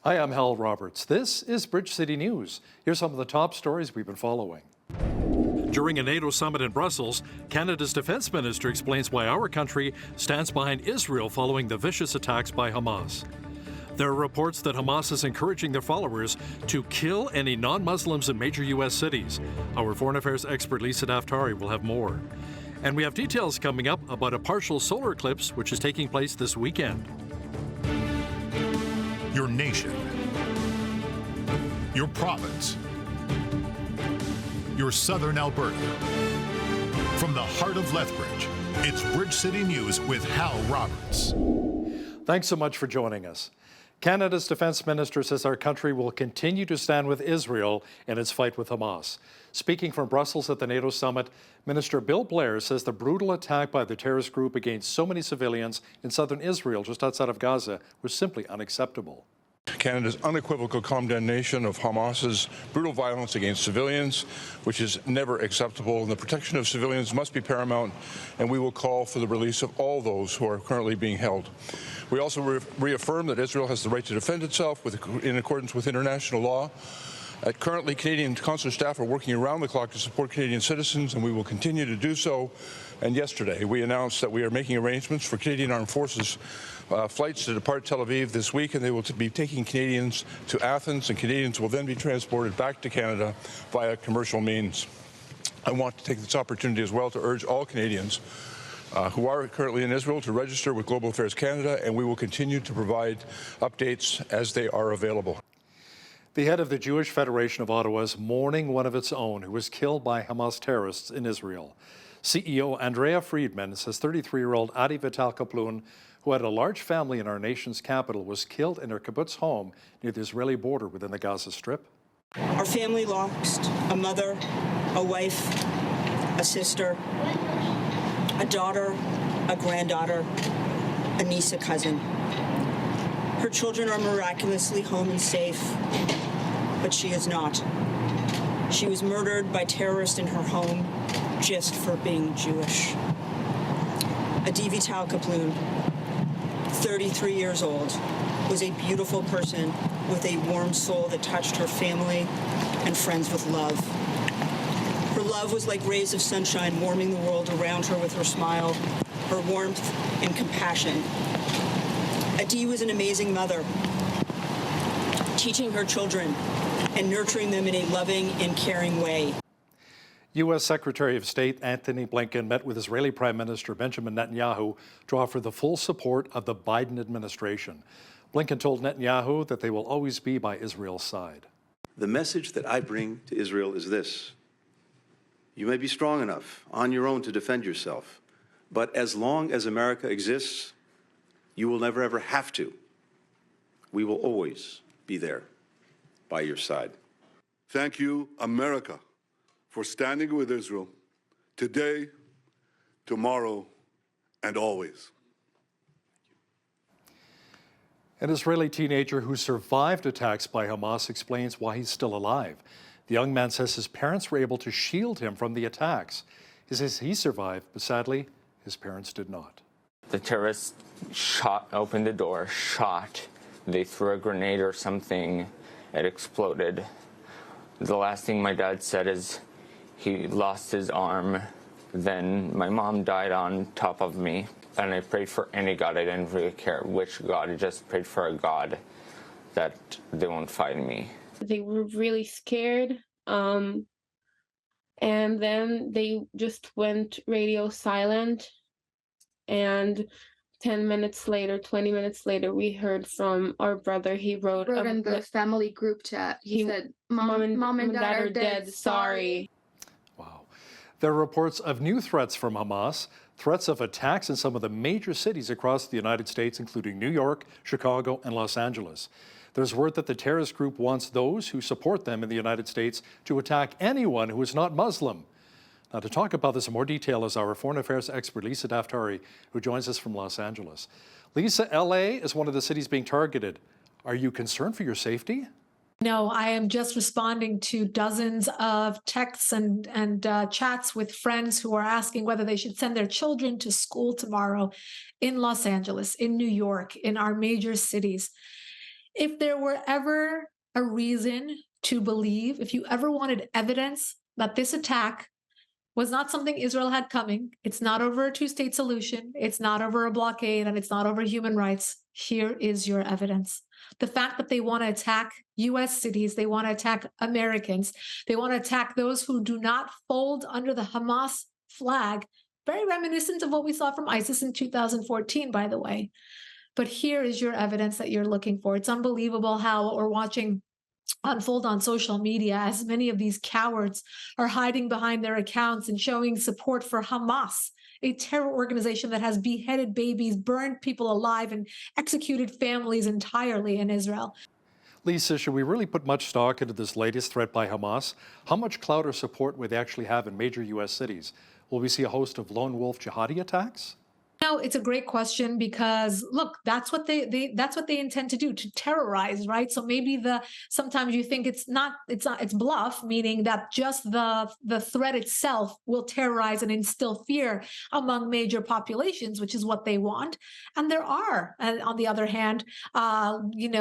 Hi, I'm Hal Roberts. This is Bridge City News. Here's some of the top stories we've been following. During a NATO summit in Brussels, Canada's defense minister explains why our country stands behind Israel following the vicious attacks by Hamas. There are reports that Hamas is encouraging their followers to kill any non-Muslims in major U.S. cities. Our foreign affairs expert Lisa Daftari will have more. And we have details coming up about a partial solar eclipse which is taking place this weekend. Your nation, your province, your southern Alberta. From the heart of Lethbridge, it's Bridge City News with Hal Roberts. Thanks so much for joining us. Canada's defense minister says our country will continue to stand with Israel in its fight with Hamas. Speaking from Brussels at the NATO summit, Minister Bill Blair says the brutal attack by the terrorist group against so many civilians in southern Israel, just outside of Gaza, was simply unacceptable. Canada's unequivocal condemnation of Hamas's brutal violence against civilians, which is never acceptable, and the protection of civilians must be paramount, and we will call for the release of all those who are currently being held. We also reaffirm that Israel has the right to defend itself in accordance with international law. Currently, Canadian consular staff are working around the clock to support Canadian citizens, and we will continue to do so. And yesterday, we announced that we are making arrangements for Canadian Armed Forces flights to depart Tel Aviv this week, and they will be taking Canadians to Athens, and Canadians will then be transported back to Canada via commercial means. I want to take this opportunity as well to urge all Canadians who are currently in Israel to register with Global Affairs Canada, and we will continue to provide updates as they are available. The head of the Jewish Federation of Ottawa is mourning one of its own who was killed by Hamas terrorists in Israel. CEO Andrea Friedman says 33-year-old Adi Vital Kaplun, who had a large family in our nation's capital, was killed in her kibbutz home near the Israeli border within the Gaza Strip. Our family lost a mother, a wife, a sister, a daughter, a granddaughter, a niece, a cousin. Her children are miraculously home and safe, but she is not. She was murdered by terrorists in her home just for being Jewish. Adi Vital Kaplun, 33 years old, was a beautiful person with a warm soul that touched her family and friends with love. Her love was like rays of sunshine warming the world around her with her smile, her warmth and compassion. Adi was an amazing mother, teaching her children and nurturing them in a loving and caring way. U.S. Secretary of State Antony Blinken met with Israeli Prime Minister Benjamin Netanyahu to offer the full support of the Biden administration. Blinken told Netanyahu that they will always be by Israel's side. The message that I bring to Israel is this: you may be strong enough on your own to defend yourself, but as long as America exists, you will never ever have to. We will always be there by your side. Thank you, America, for standing with Israel today, tomorrow, and always. An Israeli teenager who survived attacks by Hamas explains why he's still alive. The young man says his parents were able to shield him from the attacks. He says he survived, but sadly, his parents did not. The terrorists opened the door, shot. They threw a grenade or something. It exploded. The last thing my dad said is he lost his arm. Then my mom died on top of me. And I prayed for any God. I didn't really care which God. I just prayed for a God that they won't find me. They were really scared. And then they just went radio silent. And 10 minutes later, 20 minutes later, we heard from our brother. He wrote in the family group chat. He said, Mom and Dad are dead. Sorry. Wow. There are reports of new threats from Hamas, threats of attacks in some of the major cities across the United States, including New York, Chicago, and Los Angeles. There's word that the terrorist group wants those who support them in the United States to attack anyone who is not Muslim. Now, to talk about this in more detail is our foreign affairs expert, Lisa Daftari, who joins us from Los Angeles. Lisa, LA is one of the cities being targeted. Are you concerned for your safety? No, I am just responding to dozens of texts and chats with friends who are asking whether they should send their children to school tomorrow in Los Angeles, in New York, in our major cities. If there were ever a reason to believe, if you ever wanted evidence that this attack was not something Israel had coming, it's not over a two-state solution, it's not over a blockade, and it's not over human rights, here is your evidence. The fact that they want to attack US cities, they want to attack Americans, they want to attack those who do not fold under the Hamas flag, very reminiscent of what we saw from ISIS in 2014, by the way. But here is your evidence that you're looking for. It's unbelievable how what we're watching unfold on social media as many of these cowards are hiding behind their accounts and showing support for Hamas, a terror organization that has beheaded babies, burned people alive, and executed families entirely in Israel. Lisa, should we really put much stock into this latest threat by Hamas? How much clout or support would they actually have in major U.S. cities? Will we see a host of lone wolf jihadi attacks? No, it's a great question because look, that's what they intend to do, to terrorize, right? So maybe sometimes you think it's bluff, meaning that just the threat itself will terrorize and instill fear among major populations, which is what they want. And there are, on the other hand,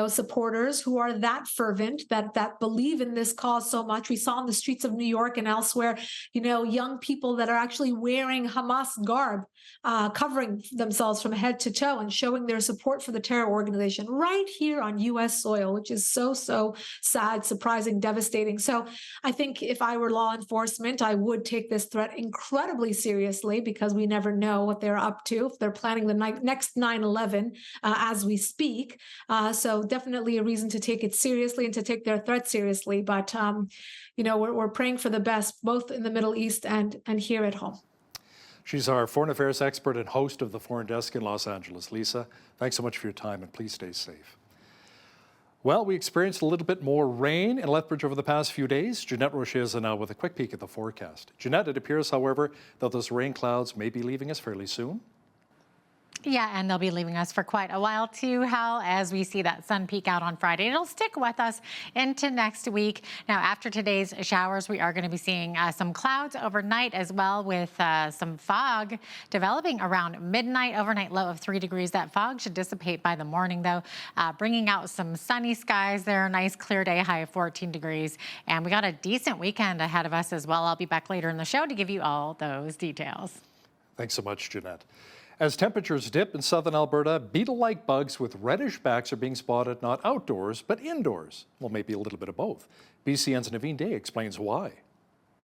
supporters who are that fervent, that believe in this cause so much. We saw in the streets of New York and elsewhere, young people that are actually wearing Hamas garb, covering themselves from head to toe and showing their support for the terror organization right here on U.S. soil, which is so sad, surprising, devastating. So I think if I were law enforcement, I would take this threat incredibly seriously because we never know what they're up to, if they're planning the next 9/11 as we speak. So definitely a reason to take it seriously and to take their threat seriously. But, we're praying for the best, both in the Middle East and here at home. She's our foreign affairs expert and host of the Foreign Desk in Los Angeles. Lisa, thanks so much for your time, and please stay safe. Well, we experienced a little bit more rain in Lethbridge over the past few days. Jeanette Roche is now with a quick peek at the forecast. Jeanette, it appears, however, that those rain clouds may be leaving us fairly soon. Yeah, and they'll be leaving us for quite a while too, Hal, as we see that sun peak out on Friday. It'll stick with us into next week. Now, after today's showers, we are going to be seeing some clouds overnight as well, with some fog developing around midnight. Overnight low of 3 degrees. That fog should dissipate by the morning, though, bringing out some sunny skies there. Nice clear day, high of 14 degrees. And we got a decent weekend ahead of us as well. I'll be back later in the show to give you all those details. Thanks so much, Jeanette. As temperatures dip in southern Alberta, beetle-like bugs with reddish backs are being spotted not outdoors, but indoors. Well, maybe a little bit of both. BCN's Naveen Day explains why.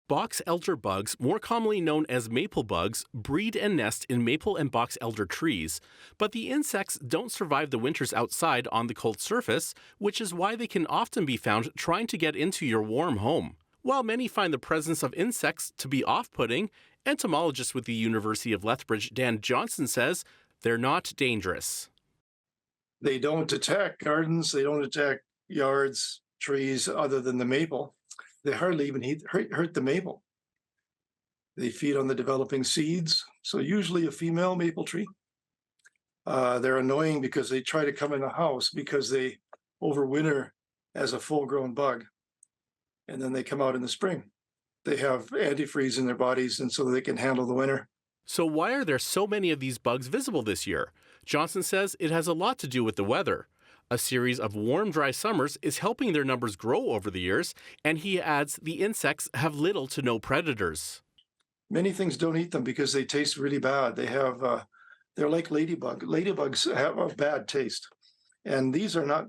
Box elder bugs, more commonly known as maple bugs, breed and nest in maple and box elder trees. But the insects don't survive the winters outside on the cold surface, which is why they can often be found trying to get into your warm home. While many find the presence of insects to be off-putting, entomologist with the University of Lethbridge, Dan Johnson, says they're not dangerous. They don't attack gardens, they don't attack yards, trees, other than the maple. They hardly even hurt the maple. They feed on the developing seeds, so usually a female maple tree. They're annoying because they try to come in the house because they overwinter as a full-grown bug, and then they come out in the spring. They have antifreeze in their bodies, and so they can handle the winter. So why are there so many of these bugs visible this year? Johnson says it has a lot to do with the weather. A series of warm, dry summers is helping their numbers grow over the years, and he adds the insects have little to no predators. Many things don't eat them because they taste really bad. They're like ladybug. Ladybugs have a bad taste, and these are not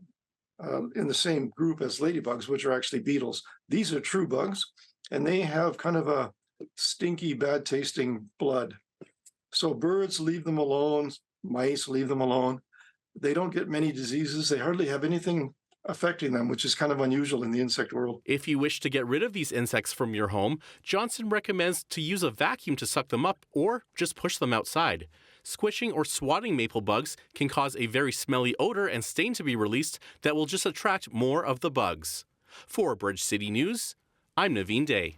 in the same group as ladybugs, which are actually beetles. These are true bugs. And they have kind of a stinky, bad-tasting blood. So birds, leave them alone. Mice, leave them alone. They don't get many diseases. They hardly have anything affecting them, which is kind of unusual in the insect world. If you wish to get rid of these insects from your home, Johnson recommends to use a vacuum to suck them up or just push them outside. Squishing or swatting maple bugs can cause a very smelly odor and stain to be released that will just attract more of the bugs. For Bridge City News, I'm Naveen Day.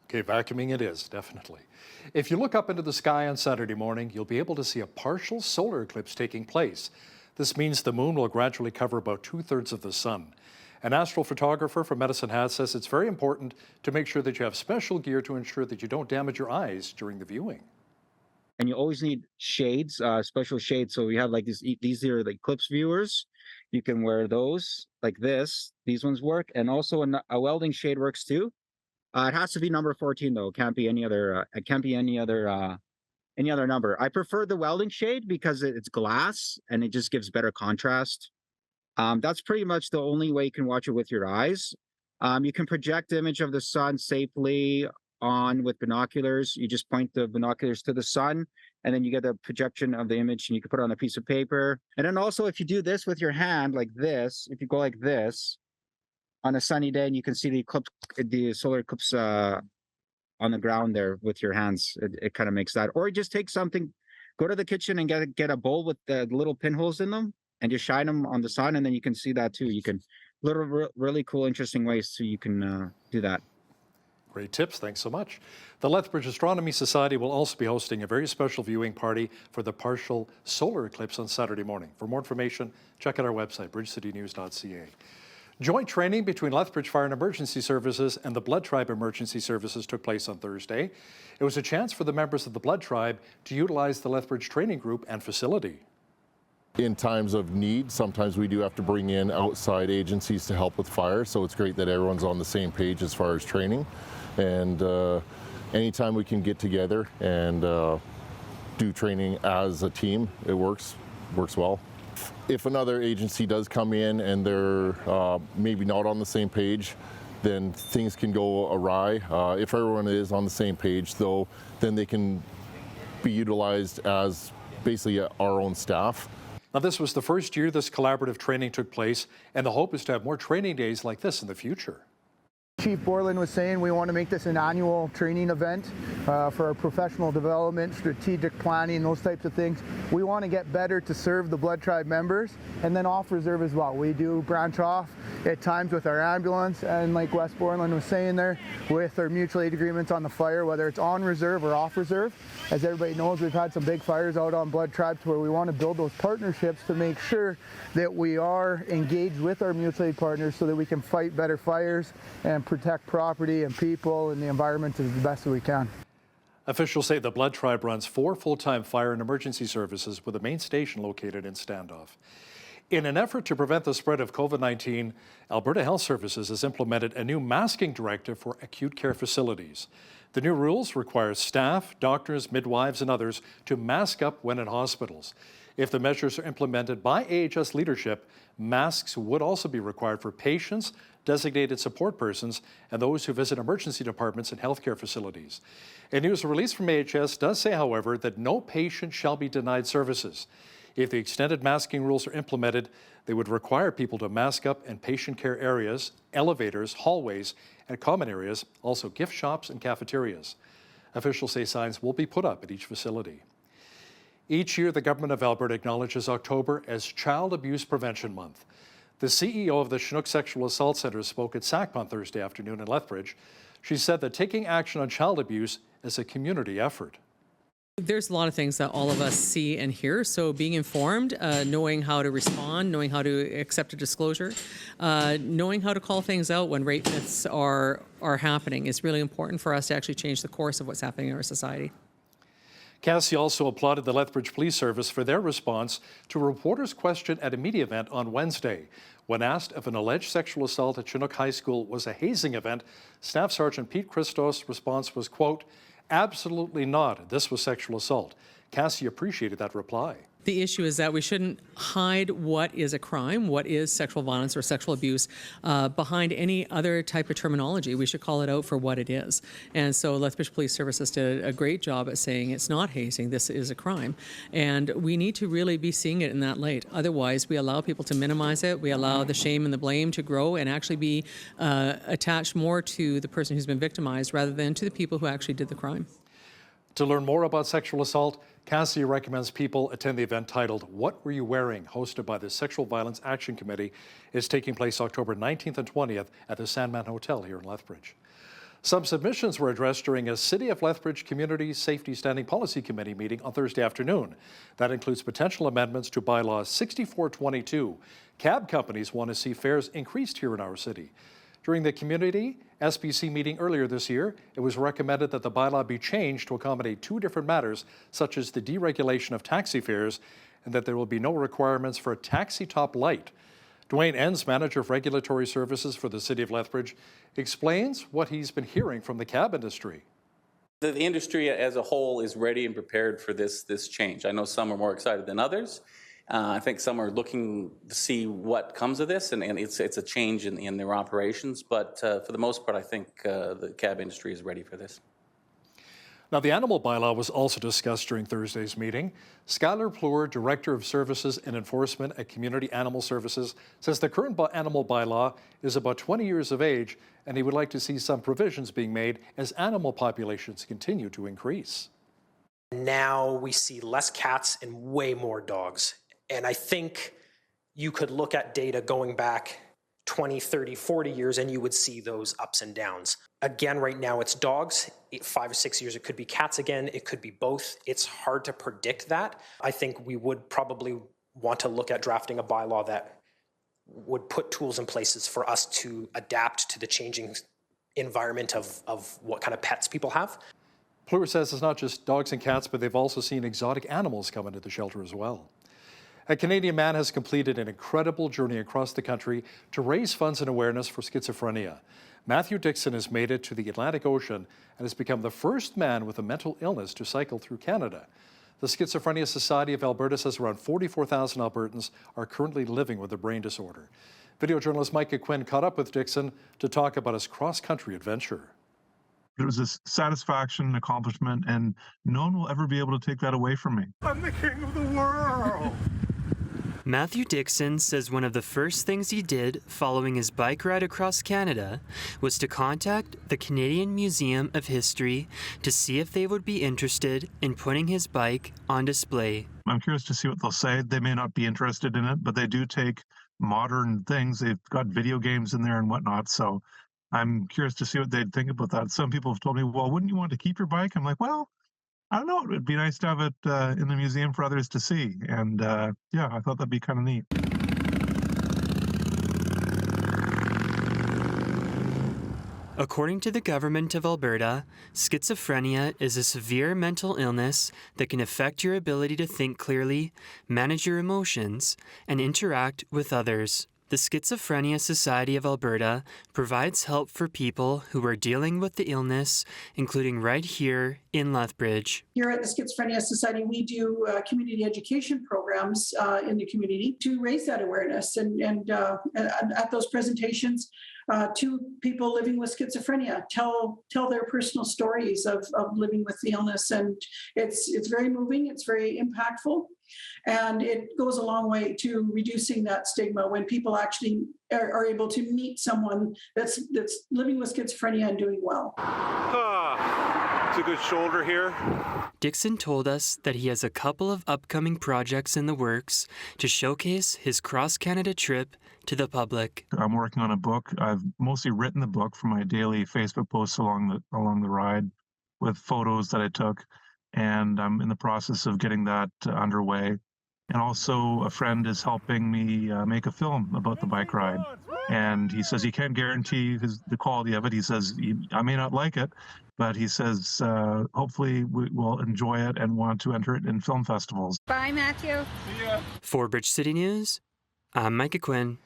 Okay, vacuuming it is, definitely. If you look up into the sky on Saturday morning, you'll be able to see a partial solar eclipse taking place. This means the moon will gradually cover about 2/3 of the sun. An astrophotographer from Medicine Hat says it's very important to make sure that you have special gear to ensure that you don't damage your eyes during the viewing. And you always need shades, special shades. So we have like these are the eclipse viewers. You can wear those like this. These ones work, and also a welding shade works too. It has to be number 14 though. It can't be any other. It can't be any other number. I prefer the welding shade because it's glass and it just gives better contrast. That's pretty much the only way you can watch it with your eyes. You can project the image of the sun safely on with binoculars. You just point the binoculars to the sun, and then you get a projection of the image, and you can put it on a piece of paper. And then also, if you do this with your hand like this, if you go like this on a sunny day, and you can see the eclipse, the solar eclipse on the ground there with your hands, it kind of makes that. Or you just take something, go to the kitchen and get a bowl with the little pinholes in them, and just shine them on the sun, and then you can see that too. You can really cool, interesting ways so you can do that. Great tips, thanks so much. The Lethbridge Astronomy Society will also be hosting a very special viewing party for the partial solar eclipse on Saturday morning. For more information, check out our website, bridgecitynews.ca. Joint training between Lethbridge Fire and Emergency Services and the Blood Tribe Emergency Services took place on Thursday. It was a chance for the members of the Blood Tribe to utilize the Lethbridge Training Group and facility. In times of need, sometimes we do have to bring in outside agencies to help with fire, so it's great that everyone's on the same page as far as training. And anytime we can get together and do training as a team, it works well. If another agency does come in and they're maybe not on the same page, then things can go awry. If everyone is on the same page, though, then they can be utilized as basically our own staff. Now, this was the first year this collaborative training took place, and the hope is to have more training days like this in the future. Chief Borland was saying we want to make this an annual training event for our professional development, strategic planning, those types of things. We want to get better to serve the Blood Tribe members, and then off reserve as well. We do branch off at times with our ambulance, and like Wes Borland was saying there, with our mutual aid agreements on the fire, whether it's on reserve or off reserve. As everybody knows, we've had some big fires out on Blood Tribe to where we want to build those partnerships to make sure that we are engaged with our mutual aid partners so that we can fight better fires and protect property and people and the environment as the best that we can. Officials say the Blood Tribe runs 4 full-time fire and emergency services with a main station located in Standoff. In an effort to prevent the spread of COVID-19, Alberta Health Services has implemented a new masking directive for acute care facilities. The new rules require staff, doctors, midwives, and others to mask up when in hospitals. If the measures are implemented by AHS leadership, masks would also be required for patients, designated support persons, and those who visit emergency departments and healthcare facilities. A news release from AHS does say, however, that no patient shall be denied services. If the extended masking rules are implemented, they would require people to mask up in patient care areas, elevators, hallways, and common areas, also gift shops and cafeterias. Officials say signs will be put up at each facility. Each year, the Government of Alberta acknowledges October as Child Abuse Prevention Month. The CEO of the Chinook Sexual Assault Centre spoke at SACP on Thursday afternoon in Lethbridge. She said that taking action on child abuse is a community effort. There's a lot of things that all of us see and hear, so being informed, knowing how to respond, knowing how to accept a disclosure, knowing how to call things out when rape myths are happening is really important for us to actually change the course of what's happening in our society. Cassie also applauded the Lethbridge Police Service for their response to a reporter's question at a media event on Wednesday. When asked if an alleged sexual assault at Chinook High School was a hazing event, Staff Sergeant Pete Christos' response was, quote, "Absolutely not. This was sexual assault." Cassie appreciated that reply. The issue is that we shouldn't hide what is a crime, what is sexual violence or sexual abuse, behind any other type of terminology. We should call it out for what it is. And so Lethbridge Police Services did a great job at saying it's not hazing, this is a crime. And we need to really be seeing it in that light. Otherwise, we allow people to minimize it, we allow the shame and the blame to grow and actually be attached more to the person who's been victimized rather than to the people who actually did the crime. To learn more about sexual assault, Cassie recommends people attend the event titled "What Were You Wearing?" hosted by the Sexual Violence Action Committee. It's taking place October 19th and 20th at the Sandman Hotel here in Lethbridge. Some submissions were addressed during a City of Lethbridge Community Safety Standing Policy Committee meeting on Thursday afternoon. That includes potential amendments to Bylaw 6422. Cab companies want to see fares increased here in our city. During the community SBC meeting earlier this year, it was recommended that the bylaw be changed to accommodate 2 different matters, such as the deregulation of taxi fares and that there will be no requirements for a taxi top light. Dwayne Enns, Manager of Regulatory Services for the City of Lethbridge, explains what he's been hearing from the cab industry. The industry as a whole is ready and prepared for this change. I know some are more excited than others. I think some are looking to see what comes of this, and it's a change in their operations. But for the most part, I think the cab industry is ready for this. Now, the animal bylaw was also discussed during Thursday's meeting. Skylar Plure, Director of Services and Enforcement at Community Animal Services, says the current animal bylaw is about 20 years of age, and he would like to see some provisions being made as animal populations continue to increase. Now we see less cats and way more dogs. And I think you could look at data going back 20, 30, 40 years, and you would see those ups and downs. Again, right now it's dogs. 5 or 6 years, it could be cats again. It could be both. It's hard to predict that. I think we would probably want to look at drafting a bylaw that would put tools in places for us to adapt to the changing environment of what kind of pets people have. Plure says it's not just dogs and cats, but they've also seen exotic animals come into the shelter as well. A Canadian man has completed an incredible journey across the country to raise funds and awareness for schizophrenia. Matthew Dixon has made it to the Atlantic Ocean and has become the first man with a mental illness to cycle through Canada. The Schizophrenia Society of Alberta says around 44,000 Albertans are currently living with a brain disorder. Video journalist Micah Quinn caught up with Dixon to talk about his cross-country adventure. It was a satisfaction, accomplishment, and no one will ever be able to take that away from me. I'm the king of the world! Matthew Dixon says one of the first things he did following his bike ride across Canada was to contact the Canadian Museum of History to see if they would be interested in putting his bike on display. I'm curious to see what they'll say. They may not be interested in it, but they do take modern things. They've got video games in there and whatnot, so I'm curious to see what they'd think about that. Some people have told me, well, wouldn't you want to keep your bike? I'm like, well, I don't know. It would be nice to have it in the museum for others to see. And yeah, I thought that'd be kind of neat. According to the government of Alberta, schizophrenia is a severe mental illness that can affect your ability to think clearly, manage your emotions, and interact with others. The Schizophrenia Society of Alberta provides help for people who are dealing with the illness, including right here in Lethbridge. Here at the Schizophrenia Society, we do community education programs in the community to raise that awareness. And at those presentations, to people living with schizophrenia tell their personal stories of living with the illness. And it's very moving, it's very impactful. And it goes a long way to reducing that stigma when people actually are able to meet someone that's living with schizophrenia and doing well. It's a good shoulder here. Dixon told us that he has a couple of upcoming projects in the works to showcase his cross-Canada trip to the public. I'm working on a book. I've mostly written the book for my daily Facebook posts along the ride with photos that I took. And I'm in the process of getting that underway. And also a friend is helping me make a film about the bike ride. And he says he can't guarantee the quality of it. He says, I may not like it, but he says, hopefully we will enjoy it and want to enter it in film festivals. Bye, Matthew. See ya. For Bridge City News, I'm Micah Quinn.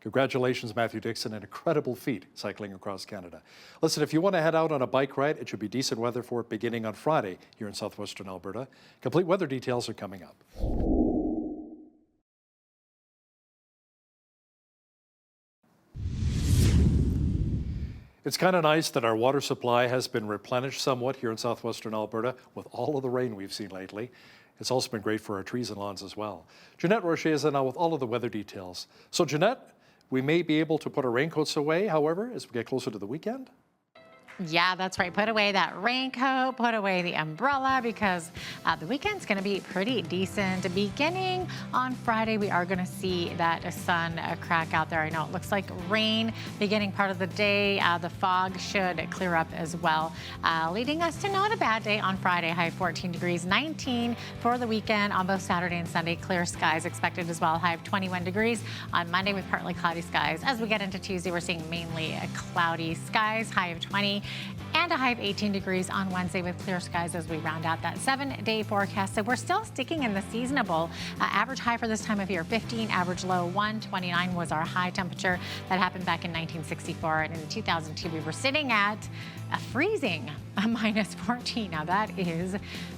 Congratulations, Matthew Dixon, an incredible feat cycling across Canada. Listen, if you want to head out on a bike ride, it should be decent weather for it beginning on Friday here in southwestern Alberta. Complete weather details are coming up. It's kind of nice that our water supply has been replenished somewhat here in southwestern Alberta with all of the rain we've seen lately. It's also been great for our trees and lawns as well. Jeanette Rocher is now with all of the weather details. So Jeanette, we may be able to put our raincoats away, however, as we get closer to the weekend. Yeah, that's right. Put away that raincoat, put away the umbrella, because the weekend's going to be pretty decent. Beginning on Friday, we are going to see that sun crack out there. I know it looks like rain beginning part of the day. The fog should clear up as well, leading us to not a bad day on Friday. High 14 degrees, 19 for the weekend on both Saturday and Sunday. Clear skies expected as well. High of 21 degrees on Monday with partly cloudy skies. As we get into Tuesday, we're seeing mainly cloudy skies. High of 20. and a high of 18 degrees on Wednesday with clear skies as we round out that 7-day forecast. So we're still sticking in the seasonable average high for this time of year, 15, average low 1, 29 was our high temperature. That happened back in 1964, and in 2002 we were sitting at a freezing minus 14. Now that is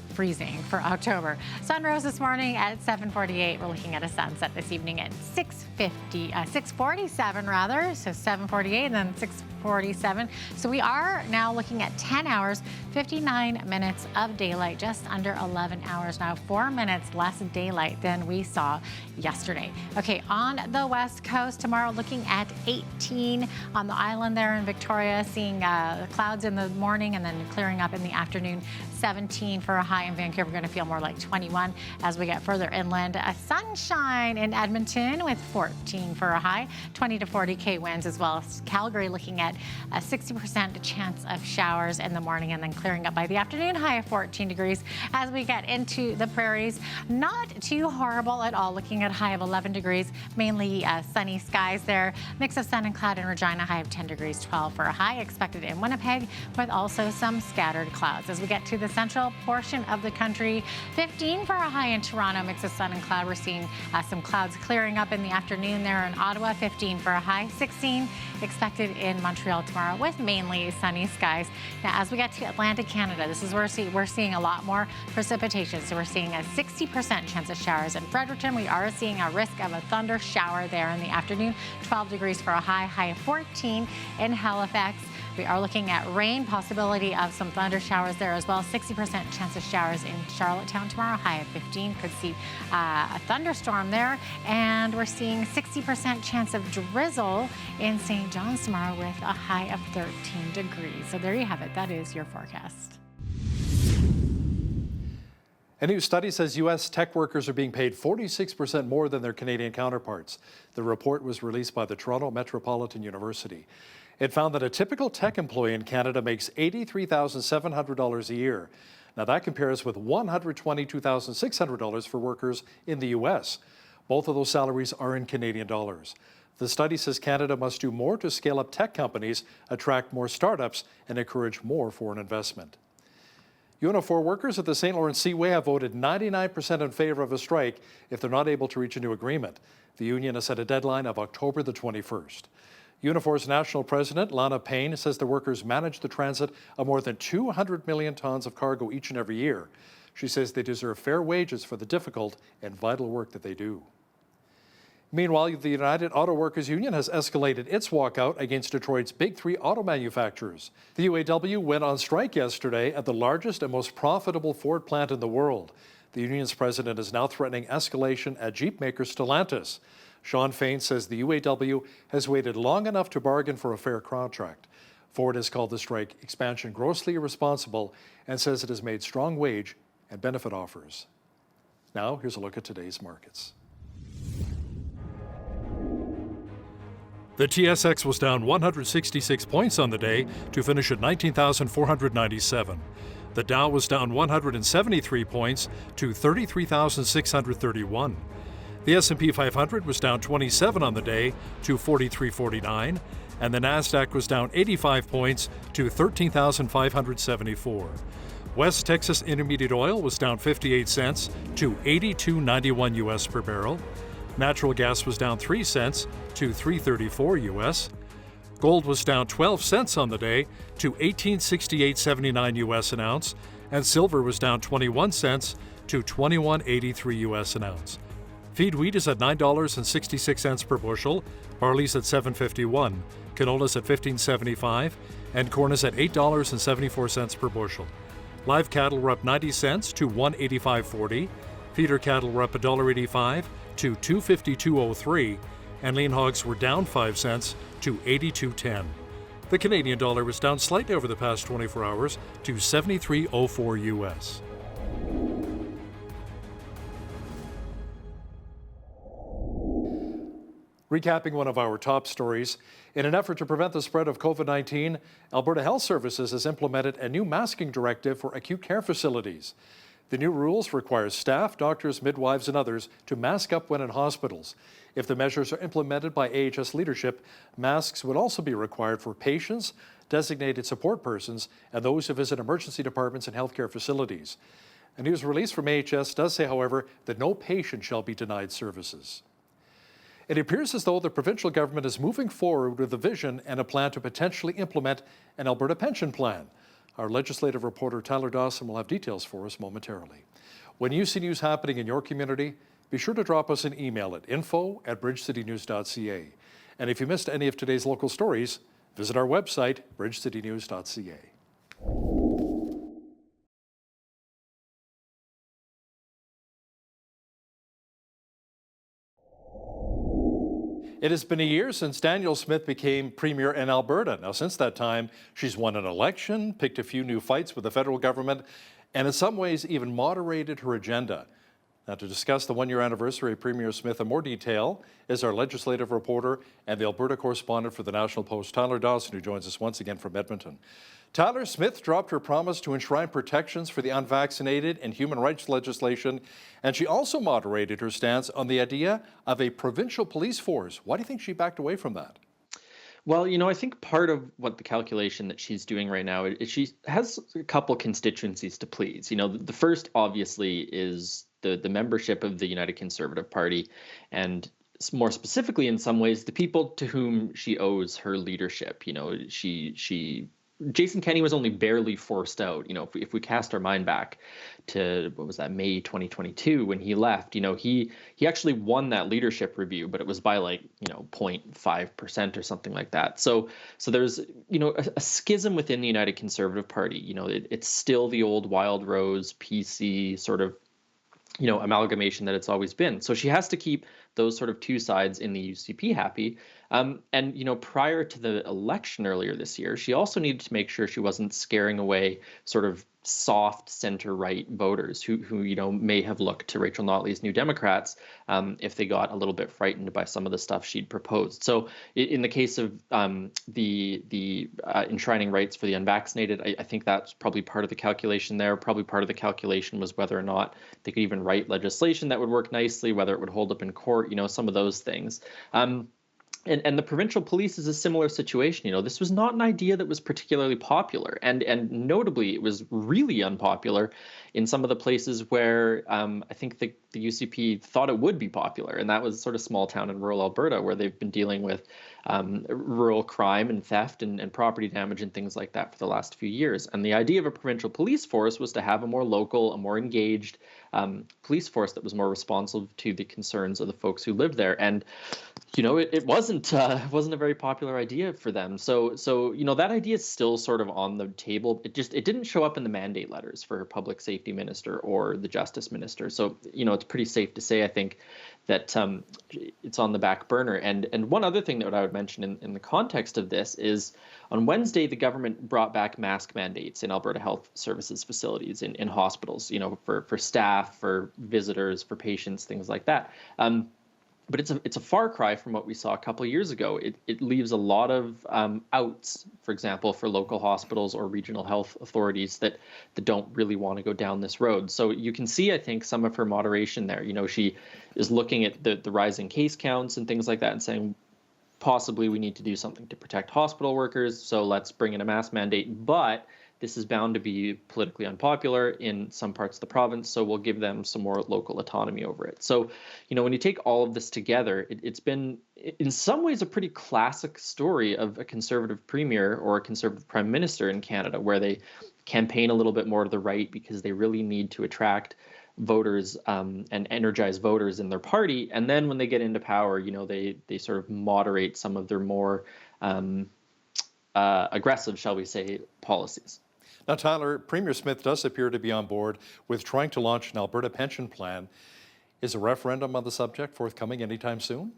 freezing for October. Sun rose this morning at 7:48. We're looking at a sunset this evening at 6:47 rather. So 7:48 and then 6:47. So we are now looking at 10 hours, 59 minutes of daylight, just under 11 hours now, 4 minutes less daylight than we saw yesterday. Okay, on the West Coast tomorrow, looking at 18 on the island there in Victoria, seeing the clouds in the morning and then clearing up in the afternoon. 17 for a high in Vancouver. We're going to feel more like 21 as we get further inland. Sunshine in Edmonton with 14 for a high, 20 to 40 winds as well. Calgary looking at a 60% chance of showers in the morning and then clearing up by the afternoon, high of 14 degrees. As we get into the prairies, not too horrible at all. Looking at a high of 11 degrees, mainly sunny skies there. Mix of sun and cloud in Regina, high of 10 degrees, 12 for a high expected in Winnipeg with also some scattered clouds. As we get to the central portion of the country, 15 for a high in Toronto, mix of sun and cloud. We're seeing some clouds clearing up in the afternoon there in Ottawa, 15 for a high, 16 expected in Montreal tomorrow with mainly sunny skies. Now, as we get to Atlantic Canada, this is where we're seeing a lot more precipitation. So we're seeing a 60% chance of showers in Fredericton. We are seeing a risk of a thunder shower there in the afternoon, 12 degrees for a high, high of 14 in Halifax. We are looking at rain, possibility of some thunder showers there as well. 60% chance of showers in Charlottetown tomorrow, high of 15. Could see a thunderstorm there. And we're seeing 60% chance of drizzle in St. John's tomorrow with a high of 13 degrees. So there you have it. That is your forecast. A new study says U.S. tech workers are being paid 46% more than their Canadian counterparts. The report was released by the Toronto Metropolitan University. It found that a typical tech employee in Canada makes $83,700 a year. Now that compares with $122,600 for workers in the U.S. Both of those salaries are in Canadian dollars. The study says Canada must do more to scale up tech companies, attract more startups, and encourage more foreign investment. UNO4 workers at the St. Lawrence Seaway have voted 99% in favor of a strike if they're not able to reach a new agreement. The union has set a deadline of October the 21st. UNO4's national president, Lana Payne, says the workers manage the transit of more than 200 million tons of cargo each and every year. She says they deserve fair wages for the difficult and vital work that they do. Meanwhile, the United Auto Workers Union has escalated its walkout against Detroit's big three auto manufacturers. The UAW went on strike yesterday at the largest and most profitable Ford plant in the world. The union's president is now threatening escalation at Jeep maker Stellantis. Sean Fain says the UAW has waited long enough to bargain for a fair contract. Ford has called the strike expansion grossly irresponsible and says it has made strong wage and benefit offers. Now, here's a look at today's markets. The TSX was down 166 points on the day to finish at 19,497. The Dow was down 173 points to 33,631. The S&P 500 was down 27 on the day to 4349, and the Nasdaq was down 85 points to 13,574. West Texas Intermediate Oil was down 58 cents to 82.91 US per barrel. Natural gas was down 3 cents to 3.34 US. Gold was down 12 cents on the day to 1868.79 US an ounce, and silver was down 21 cents to 21.83 US an ounce. Feed wheat is at $9.66 per bushel, barley's at $7.51, canola's at $15.75, and corn is at $8.74 per bushel. Live cattle were up 90 cents to $185.40, feeder cattle were up $1.85 to $252.03, and lean hogs were down 5 cents to $82.10. The Canadian dollar was down slightly over the past 24 hours to 73.04 US. Recapping one of our top stories, in an effort to prevent the spread of COVID-19, Alberta Health Services has implemented a new masking directive for acute care facilities. The new rules require staff, doctors, midwives, and others to mask up when in hospitals. If the measures are implemented by AHS leadership, masks would also be required for patients, designated support persons, and those who visit emergency departments and healthcare facilities. A news release from AHS does say, however, that no patient shall be denied services. It appears as though the provincial government is moving forward with a vision and a plan to potentially implement an Alberta pension plan. Our legislative reporter Tyler Dawson will have details for us momentarily. When you see news happening in your community, be sure to drop us an email at info@bridgecitynews.ca. And if you missed any of today's local stories, visit our website, bridgecitynews.ca. It has been a year since Danielle Smith became Premier in Alberta. Now, since that time, she's won an election, picked a few new fights with the federal government, and in some ways even moderated her agenda. Now, to discuss the one-year anniversary of Premier Smith in more detail is our legislative reporter and the Alberta correspondent for the National Post, Tyler Dawson, who joins us once again from Edmonton. Tyler, Smith dropped her promise to enshrine protections for the unvaccinated in human rights legislation, and she also moderated her stance on the idea of a provincial police force. Why do you think she backed away from that? Well, I think part of what the calculation that she's doing right now is she has a couple constituencies to please. The first, obviously, is the membership of the United Conservative Party, and more specifically, in some ways, the people to whom she owes her leadership. Jason Kenney was only barely forced out. If we cast our mind back to, what was that, May 2022 when he left, he actually won that leadership review, but it was by 0.5% or something like that. So there's, a schism within the United Conservative Party. It's still the old Wild Rose PC sort of, amalgamation that it's always been. So she has to keep those sort of two sides in the UCP happy. And, prior to the election earlier this year, she also needed to make sure she wasn't scaring away sort of soft center-right voters who may have looked to Rachel Notley's New Democrats if they got a little bit frightened by some of the stuff she'd proposed. So in the case of the enshrining rights for the unvaccinated, I think that's probably part of the calculation there. Probably part of the calculation was whether or not they could even write legislation that would work nicely, whether it would hold up in court, some of those things. And the provincial police is a similar situation. This was not an idea that was particularly popular, and notably, it was really unpopular in some of the places where I think the UCP thought it would be popular, and that was sort of small town in rural Alberta, where they've been dealing with rural crime and theft and property damage and things like that for the last few years. And the idea of a provincial police force was to have a more local, a more engaged police force that was more responsive to the concerns of the folks who lived there. And it wasn't a very popular idea for them. So that idea is still sort of on the table. It didn't show up in the mandate letters for her public safety minister or the justice minister. So it's pretty safe to say, I think, that it's on the back burner. And one other thing that I would mention in the context of this is on Wednesday, the government brought back mask mandates in Alberta Health Services facilities, in hospitals, for staff, for visitors, for patients, things like that. But it's a far cry from what we saw a couple of years ago. It leaves a lot of outs, for example, for local hospitals or regional health authorities that don't really want to go down this road. So you can see, I think, some of her moderation there. She is looking at the rising case counts and things like that and saying, possibly we need to do something to protect hospital workers, so let's bring in a mask mandate. But this is bound to be politically unpopular in some parts of the province, so we'll give them some more local autonomy over it. So, when you take all of this together, it's been, in some ways, a pretty classic story of a Conservative premier or a Conservative prime minister in Canada, where they campaign a little bit more to the right because they really need to attract voters and energize voters in their party. And then when they get into power, they sort of moderate some of their more aggressive, shall we say, policies. Now, Tyler, Premier Smith does appear to be on board with trying to launch an Alberta pension plan. Is a referendum on the subject forthcoming anytime soon?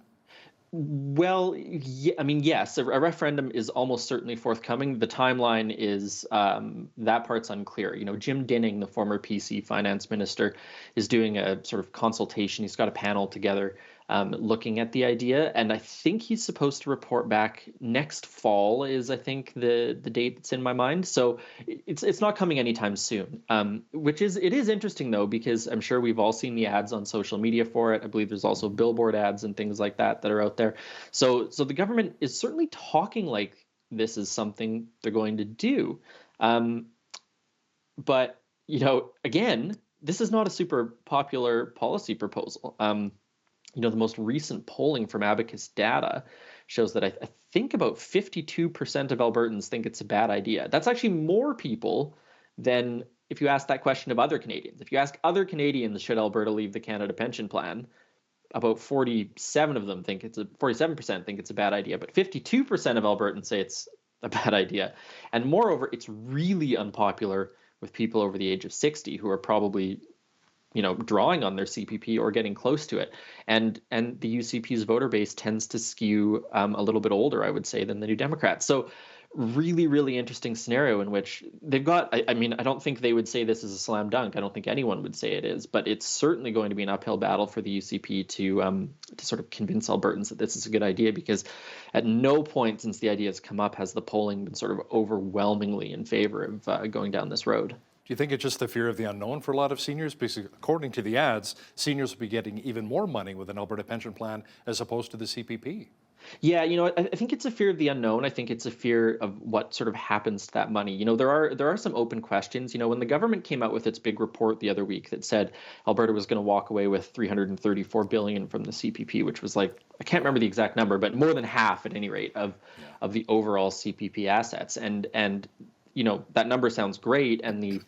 Well, yes, a referendum is almost certainly forthcoming. The timeline is that part's unclear. Jim Dinning, the former PC finance minister, is doing a sort of consultation. He's got a panel together looking at the idea, and I think he's supposed to report back next fall is, I think, the date that's in my mind. So it's not coming anytime soon, it is interesting, though, because I'm sure we've all seen the ads on social media for it. I believe there's also billboard ads and things like that are out there. So the government is certainly talking like this is something they're going to do. But, again, this is not a super popular policy proposal. The most recent polling from Abacus data shows that I think about 52% of Albertans think it's a bad idea. That's actually more people than if you ask that question of other Canadians. If you ask other Canadians, should Alberta leave the Canada Pension Plan, about 47% think it's a bad idea, but 52% of Albertans say it's a bad idea. And moreover, it's really unpopular with people over the age of 60 who are probably drawing on their CPP or getting close to it. And the UCP's voter base tends to skew a little bit older, I would say, than the New Democrats. So really, really interesting scenario in which they've got, I don't think they would say this is a slam dunk. I don't think anyone would say it is, but it's certainly going to be an uphill battle for the UCP to sort of convince Albertans that this is a good idea, because at no point since the idea has come up has the polling been sort of overwhelmingly in favor of going down this road. Do you think it's just the fear of the unknown for a lot of seniors? Because according to the ads, seniors will be getting even more money with an Alberta pension plan as opposed to the CPP. Yeah, I think it's a fear of the unknown. I think it's a fear of what sort of happens to that money. There are some open questions. When the government came out with its big report the other week that said Alberta was going to walk away with $334 billion from the CPP, which was I can't remember the exact number, but more than half at any rate of the overall CPP assets. And that number sounds great, and the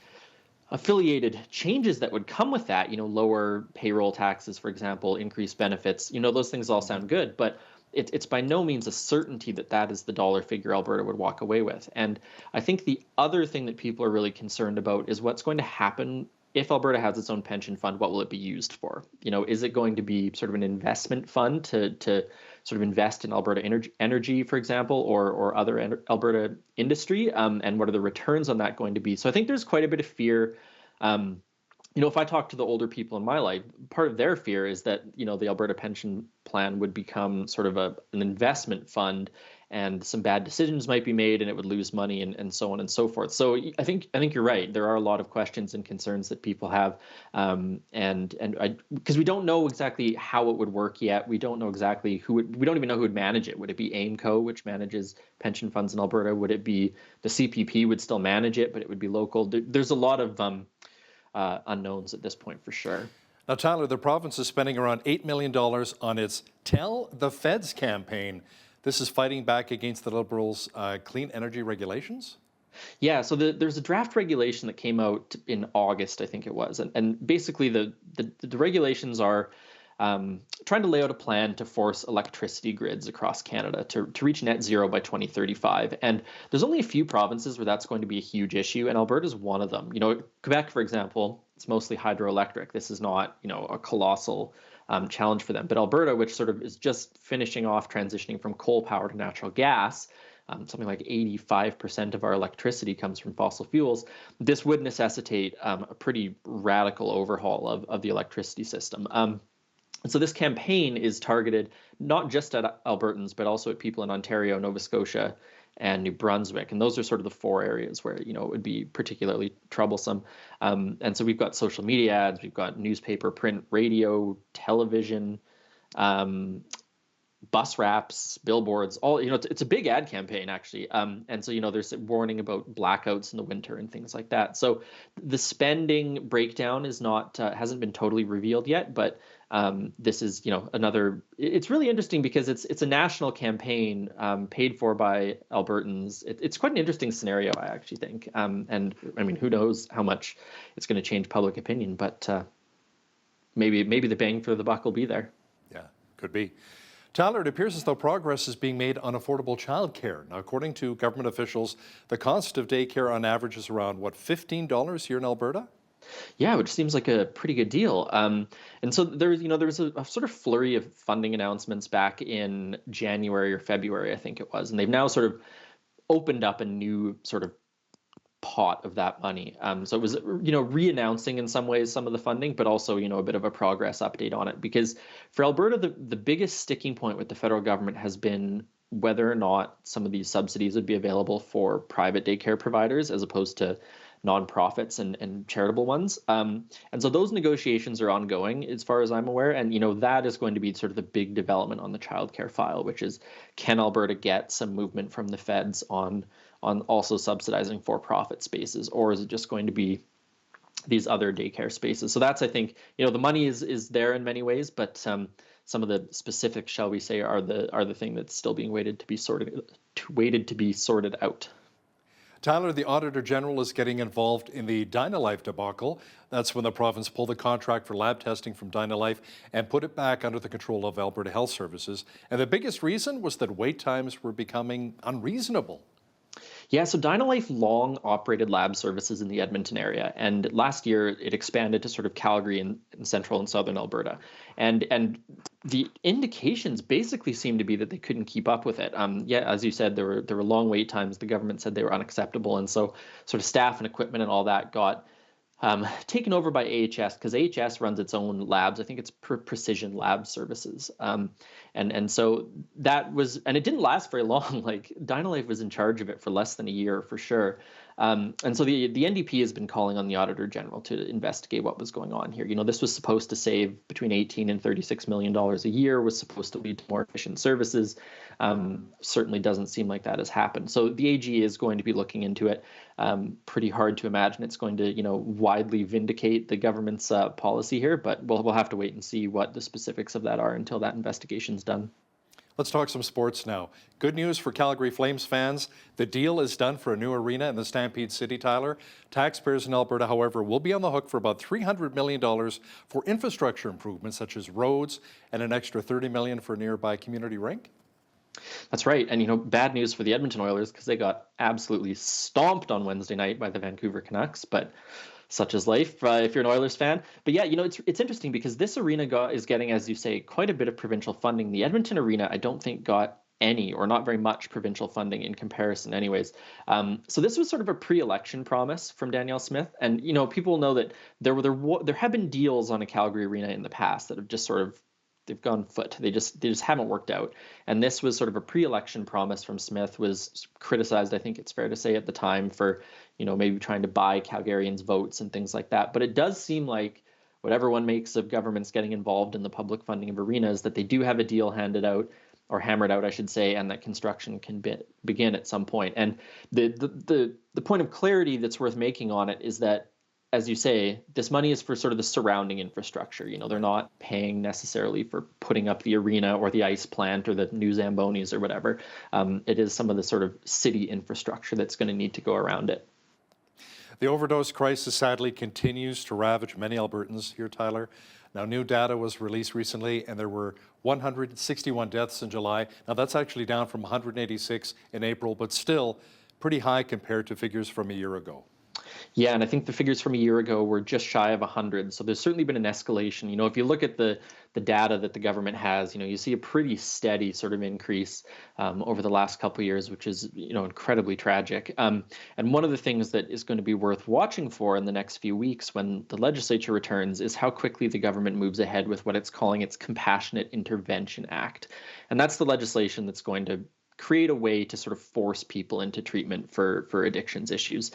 affiliated changes that would come with that, lower payroll taxes, for example, increased benefits, those things all sound good, but it's by no means a certainty that is the dollar figure Alberta would walk away with. And I think the other thing that people are really concerned about is what's going to happen if Alberta has its own pension fund. What will it be used for? Is it going to be sort of an investment fund to sort of invest in Alberta energy, for example, or other Alberta industry? And what are the returns on that going to be? So I think there's quite a bit of fear. If I talk to the older people in my life, part of their fear is that, the Alberta pension plan would become sort of an investment fund, and some bad decisions might be made and it would lose money and so on and so forth. So I think you're right. There are a lot of questions and concerns that people have. Because we don't know exactly how it would work yet. We don't know exactly we don't even know who would manage it. Would it be AIMCO, which manages pension funds in Alberta? Would it be the CPP would still manage it, but it would be local? There's a lot of unknowns at this point for sure. Now, Tyler, the province is spending around $8 million on its Tell the Feds campaign. This is fighting back against the Liberals' clean energy regulations? Yeah, so there's a draft regulation that came out in August, I think it was. And basically the regulations are trying to lay out a plan to force electricity grids across Canada to reach net zero by 2035. And there's only a few provinces where that's going to be a huge issue, and Alberta is one of them. Quebec, for example, it's mostly hydroelectric. This is not, a colossal challenge for them. But Alberta, which sort of is just finishing off transitioning from coal power to natural gas, something like 85% of our electricity comes from fossil fuels. This would necessitate a pretty radical overhaul of the electricity system. And so this campaign is targeted not just at Albertans, but also at people in Ontario, Nova Scotia, and New Brunswick. And those are sort of the four areas where, it would be particularly troublesome. And so we've got social media ads, we've got newspaper, print, radio, television, bus wraps, billboards, all, it's a big ad campaign actually. And so, there's a warning about blackouts in the winter and things like that. So the spending breakdown is not, hasn't been totally revealed yet, but this is, it's really interesting because it's a national campaign paid for by Albertans. It's quite an interesting scenario, I actually think. And I mean, who knows how much it's going to change public opinion, but maybe the bang for the buck will be there. Yeah, could be. Tyler, it appears as though progress is being made on affordable childcare. Now, according to government officials, the cost of daycare on average is around, $15 here in Alberta? Yeah, which seems like a pretty good deal. And so there was a sort of flurry of funding announcements back in January or February, I think it was. And they've now sort of opened up a new sort of pot of that money. So it was, re-announcing in some ways some of the funding, but also, a bit of a progress update on it. Because for Alberta, the biggest sticking point with the federal government has been whether or not some of these subsidies would be available for private daycare providers as opposed to nonprofits and charitable ones. And so those negotiations are ongoing as far as I'm aware. And, that is going to be sort of the big development on the childcare file, which is, can Alberta get some movement from the feds on also subsidizing for-profit spaces, or is it just going to be these other daycare spaces? So that's, I think, the money is there in many ways, but some of the specifics, shall we say, are the thing that's still being waited to be sorted out. Tyler, the Auditor General is getting involved in the Dynalife debacle. That's when the province pulled the contract for lab testing from Dynalife and put it back under the control of Alberta Health Services. And the biggest reason was that wait times were becoming unreasonable. Yeah, so Dynalife long operated lab services in the Edmonton area, and last year it expanded to sort of Calgary and central and southern Alberta. And the indications basically seemed to be that they couldn't keep up with it. As you said, there were long wait times. The government said they were unacceptable, and so sort of staff and equipment and all that got taken over by AHS, because AHS runs its own labs. I think it's Precision Lab Services. And so that was, and it didn't last very long. Like, Dynalife was in charge of it for less than a year for sure. And so the NDP has been calling on the Auditor General to investigate what was going on here. This was supposed to save between $18 and $36 million a year, was supposed to lead to more efficient services. Certainly doesn't seem like that has happened. So the AG is going to be looking into it. Pretty hard to imagine it's going to, widely vindicate the government's policy here, but we'll have to wait and see what the specifics of that are until that investigation's done. Let's talk some sports now. Good news for Calgary Flames fans. The deal is done for a new arena in the Stampede City, Tyler. Taxpayers in Alberta, however, will be on the hook for about $300 million for infrastructure improvements such as roads and an extra $30 million for a nearby community rink. That's right. And, bad news for the Edmonton Oilers, because they got absolutely stomped on Wednesday night by the Vancouver Canucks. But such is life if you're an Oilers fan. But yeah, it's interesting because this arena is getting, as you say, quite a bit of provincial funding. The Edmonton Arena, I don't think, got any or not very much provincial funding in comparison anyways. So this was sort of a pre-election promise from Danielle Smith. And, people know that there have been deals on a Calgary arena in the past that have just sort of, they've gone foot. They just haven't worked out. And this was sort of a pre-election promise from Smith, was criticized, I think it's fair to say, at the time for, maybe trying to buy Calgarians' votes and things like that. But it does seem like what everyone makes of governments getting involved in the public funding of arenas, that they do have a deal handed out, or hammered out, I should say, and that construction can begin at some point. And the point of clarity that's worth making on it is that, as you say, this money is for sort of the surrounding infrastructure. They're not paying necessarily for putting up the arena or the ice plant or the new Zambonis or whatever. It is some of the sort of city infrastructure that's going to need to go around it. The overdose crisis sadly continues to ravage many Albertans here, Tyler. Now, new data was released recently, and there were 161 deaths in July. Now, that's actually down from 186 in April, but still pretty high compared to figures from a year ago. Yeah, and I think the figures from a year ago were just shy of 100. So there's certainly been an escalation. If you look at the data that the government has, you see a pretty steady sort of increase over the last couple of years, which is, incredibly tragic. And one of the things that is going to be worth watching for in the next few weeks when the legislature returns is how quickly the government moves ahead with what it's calling its Compassionate Intervention Act. And that's the legislation that's going to create a way to sort of force people into treatment for addictions issues.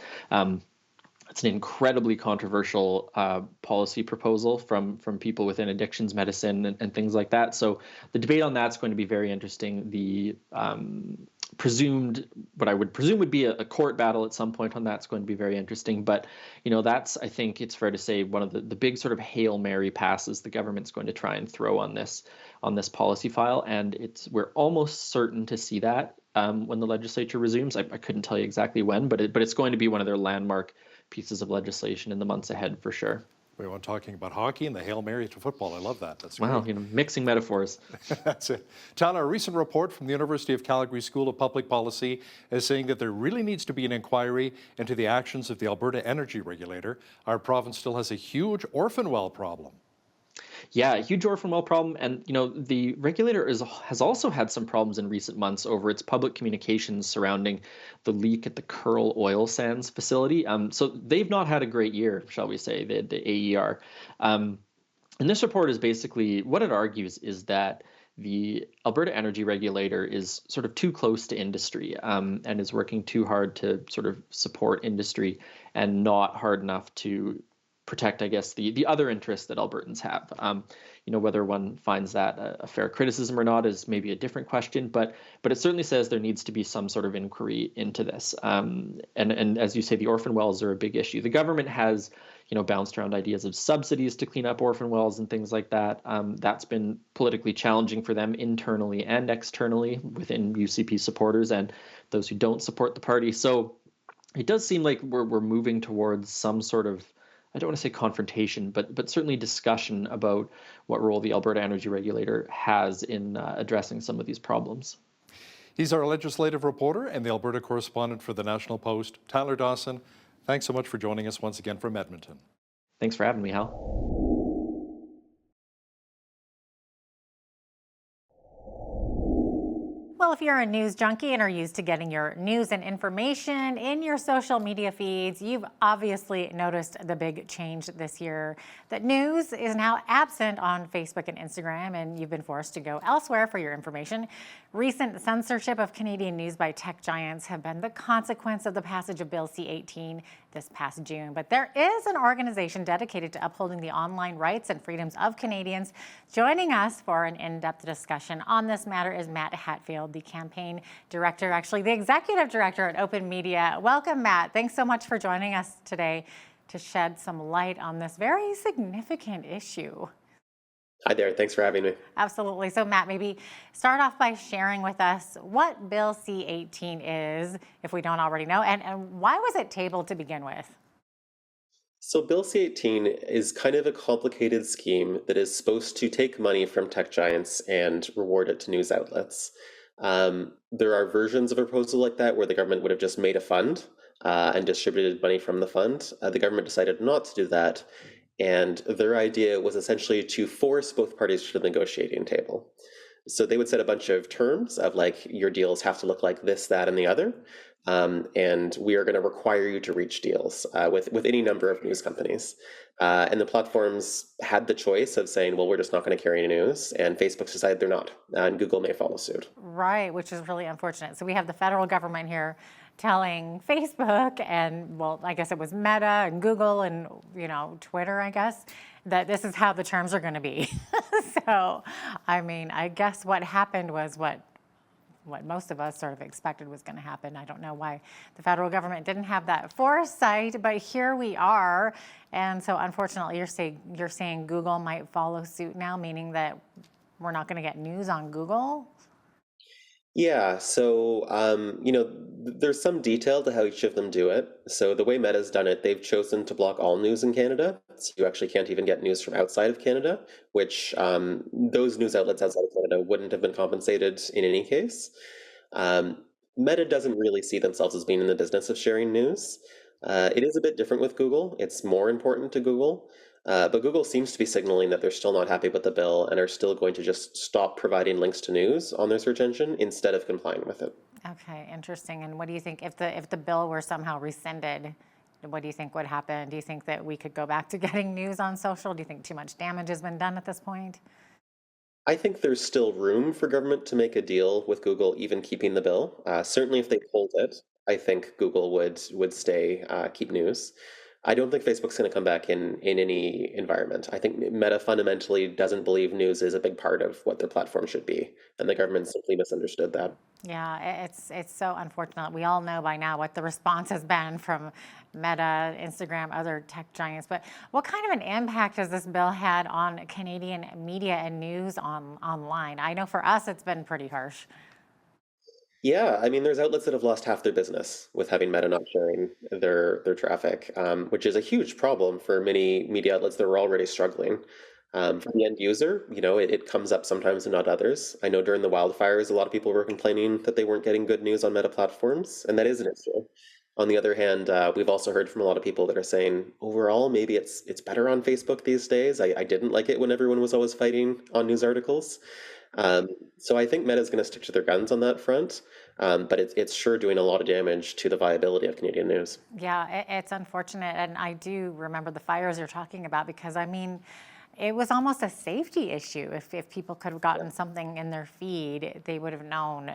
It's an incredibly controversial policy proposal from people within addictions medicine and things like that. So the debate on that's going to be very interesting. The what I would presume would be a court battle at some point on that's going to be very interesting. But, that's, I think it's fair to say, one of the big sort of Hail Mary passes the government's going to try and throw on this policy file. And we're almost certain to see that when the legislature resumes. I couldn't tell you exactly when, but it's going to be one of their landmark pieces of legislation in the months ahead for sure. We were talking about hockey and the Hail Mary to football. I love that. That's wow, great. Mixing metaphors. That's it. Tyler, a recent report from the University of Calgary School of Public Policy is saying that there really needs to be an inquiry into the actions of the Alberta Energy Regulator. Our province still has a huge orphan well problem. Yeah, a huge orphan well problem. And, the regulator has also had some problems in recent months over its public communications surrounding the leak at the Curl Oil Sands facility. So they've not had a great year, shall we say, the AER. And this report is basically, what it argues is that the Alberta energy regulator is sort of too close to industry and is working too hard to sort of support industry and not hard enough to protect, I guess, the other interests that Albertans have. Whether one finds that a fair criticism or not is maybe a different question, but it certainly says there needs to be some sort of inquiry into this. And as you say, the orphan wells are a big issue. The government has, bounced around ideas of subsidies to clean up orphan wells and things like that. That's been politically challenging for them internally and externally within UCP supporters and those who don't support the party. So it does seem like we're moving towards some sort of, I don't want to say confrontation, but certainly discussion about what role the Alberta Energy Regulator has in addressing some of these problems. He's our legislative reporter and the Alberta correspondent for the National Post, Tyler Dawson. Thanks so much for joining us once again from Edmonton. Thanks for having me, Hal. Well, if you're a news junkie and are used to getting your news and information in your social media feeds, you've obviously noticed the big change this year. That news is now absent on Facebook and Instagram, and you've been forced to go elsewhere for your information. Recent censorship of Canadian news by tech giants have been the consequence of the passage of Bill C-18 this past June. But there is an organization dedicated to upholding the online rights and freedoms of Canadians. Joining us for an in-depth discussion on this matter is Matt Hatfield, the campaign director, actually the executive director at Open Media. Welcome, Matt. Thanks so much for joining us today to shed some light on this very significant issue. Hi there. Thanks for having me. Absolutely. So, Matt, maybe start off by sharing with us what Bill C-18 is, if we don't already know, and why was it tabled to begin with? So Bill C-18 is kind of a complicated scheme that is supposed to take money from tech giants and reward it to news outlets. There are versions of a proposal like that where the government would have just made a fund and distributed money from the fund. The government decided not to do that. And their idea was essentially to force both parties to the negotiating table. So they would set a bunch of terms of like, your deals have to look like this, that, and the other. And we are going to require you to reach deals with any number of news companies. And the platforms had the choice of saying, well, we're just not going to carry any news. And Facebook decided they're not. And Google may follow suit. Right, which is really unfortunate. So we have the federal government here telling Facebook and, well, I guess it was Meta and Google and, Twitter, I guess, that this is how the terms are going to be. So, I mean, I guess what happened was what most of us sort of expected was going to happen. I don't know why the federal government didn't have that foresight, but here we are. And so, unfortunately, you're saying Google might follow suit now, meaning that we're not going to get news on Google? Yeah, so, there's some detail to how each of them do it. So the way Meta's done it, they've chosen to block all news in Canada. So you actually can't even get news from outside of Canada, which those news outlets outside of Canada wouldn't have been compensated in any case. Meta doesn't really see themselves as being in the business of sharing news. It is a bit different with Google. It's more important to Google. But Google seems to be signaling that they're still not happy with the bill and are still going to just stop providing links to news on their search engine instead of complying with it. Okay, interesting. And what do you think if the bill were somehow rescinded? What do you think would happen? Do you think that we could go back to getting news on social? Do you think too much damage has been done at this point? I think there's still room for government to make a deal with Google, even keeping the bill. Certainly, if they pulled it, I think Google would stay, keep news. I don't think Facebook's going to come back in any environment. I think Meta fundamentally doesn't believe news is a big part of what their platform should be, and the government simply misunderstood that. Yeah, it's so unfortunate. We all know by now what the response has been from Meta, Instagram, other tech giants. But what kind of an impact has this bill had on Canadian media and news online? I know for us it's been pretty harsh. Yeah, I mean, there's outlets that have lost half their business with having Meta not sharing their traffic, which is a huge problem for many media outlets that were already struggling. For the end user, it comes up sometimes and not others. I know during the wildfires, a lot of people were complaining that they weren't getting good news on Meta platforms, and that is an issue. On the other hand, we've also heard from a lot of people that are saying, overall, maybe it's better on Facebook these days. I didn't like it when everyone was always fighting on news articles. So I think Meta's going to stick to their guns on that front, but it's sure doing a lot of damage to the viability of Canadian news. Yeah, it's unfortunate, and I do remember the fires you're talking about because, I mean, it was almost a safety issue. If people could have gotten something in their feed, they would have known,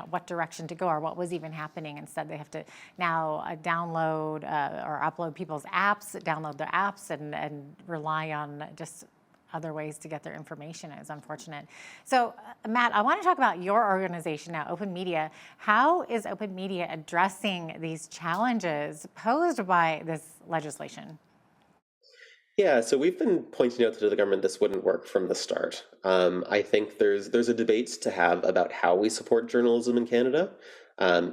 what direction to go or what was even happening. Instead, they have to now download or upload people's apps, download their apps, and rely on just other ways to get their information. Is unfortunate. So, Matt, I want to talk about your organization now, Open Media. How is Open Media addressing these challenges posed by this legislation? Yeah, so we've been pointing out to the government this wouldn't work from the start. I think there's a debate to have about how we support journalism in Canada.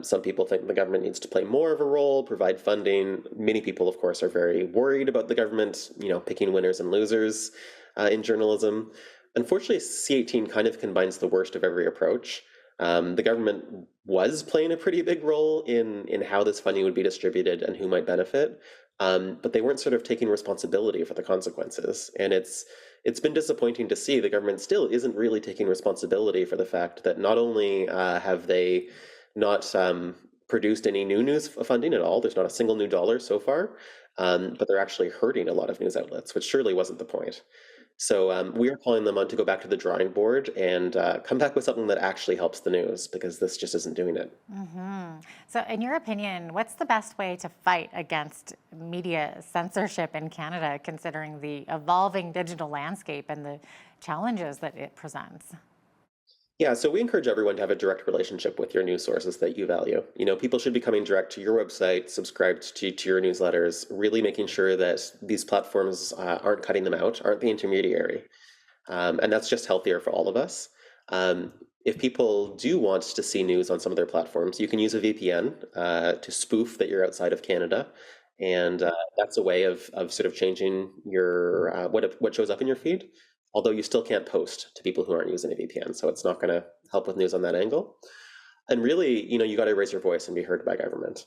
Some people think the government needs to play more of a role, provide funding. Many people, of course, are very worried about the government, picking winners and losers in journalism. Unfortunately, C18 kind of combines the worst of every approach. The government was playing a pretty big role in how this funding would be distributed and who might benefit. But they weren't sort of taking responsibility for the consequences. And it's been disappointing to see the government still isn't really taking responsibility for the fact that not only have they not produced any new news funding at all, there's not a single new dollar so far, but they're actually hurting a lot of news outlets, which surely wasn't the point. So we are calling them on to go back to the drawing board and come back with something that actually helps the news, because this just isn't doing it. So in your opinion, what's the best way to fight against media censorship in Canada, considering the evolving digital landscape and the challenges that it presents? Yeah, so we encourage everyone to have a direct relationship with your news sources that you value. People should be coming direct to your website, subscribed to your newsletters, really making sure that these platforms aren't cutting them out, aren't the intermediary. And that's just healthier for all of us. If people do want to see news on some of their platforms, you can use a VPN to spoof that you're outside of Canada. And that's a way of sort of changing your what shows up in your feed. Although you still can't post to people who aren't using a VPN, so it's not going to help with news on that angle. And really, you got to raise your voice and be heard by government.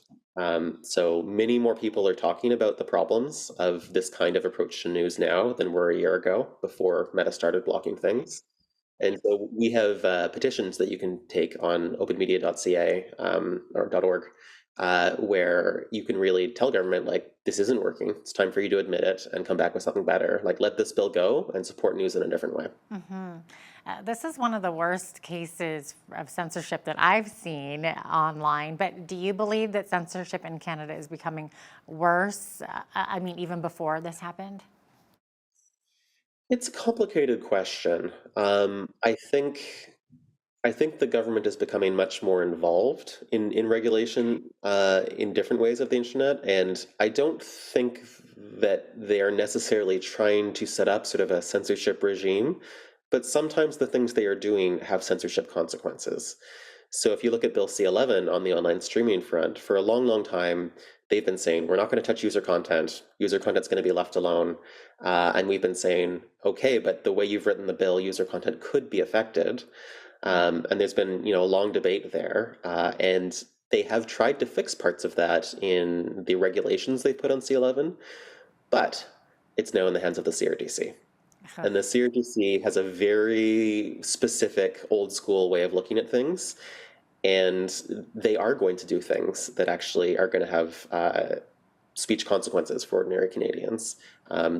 So many more people are talking about the problems of this kind of approach to news now than were a year ago, before Meta started blocking things. And so we have petitions that you can take on openmedia.ca or .org, where you can really tell government, this isn't working. It's time for you to admit it and come back with something better. Let this bill go and support news in a different way. This is one of the worst cases of censorship that I've seen online. But do you believe that censorship in Canada is becoming worse? Even before this happened? It's a complicated question. I think the government is becoming much more involved in regulation in different ways of the internet, and I don't think that they are necessarily trying to set up sort of a censorship regime, but sometimes the things they are doing have censorship consequences. So if you look at Bill C-11 on the online streaming front, for a long, long time, they've been saying, we're not going to touch user content. User content's going to be left alone. And we've been saying, okay, but the way you've written the bill, user content could be affected. And there's been, a long debate there. And they have tried to fix parts of that in the regulations they put on C-11, but it's now in the hands of the CRTC. And the CRTC has a very specific old school way of looking at things. And they are going to do things that actually are going to have speech consequences for ordinary Canadians.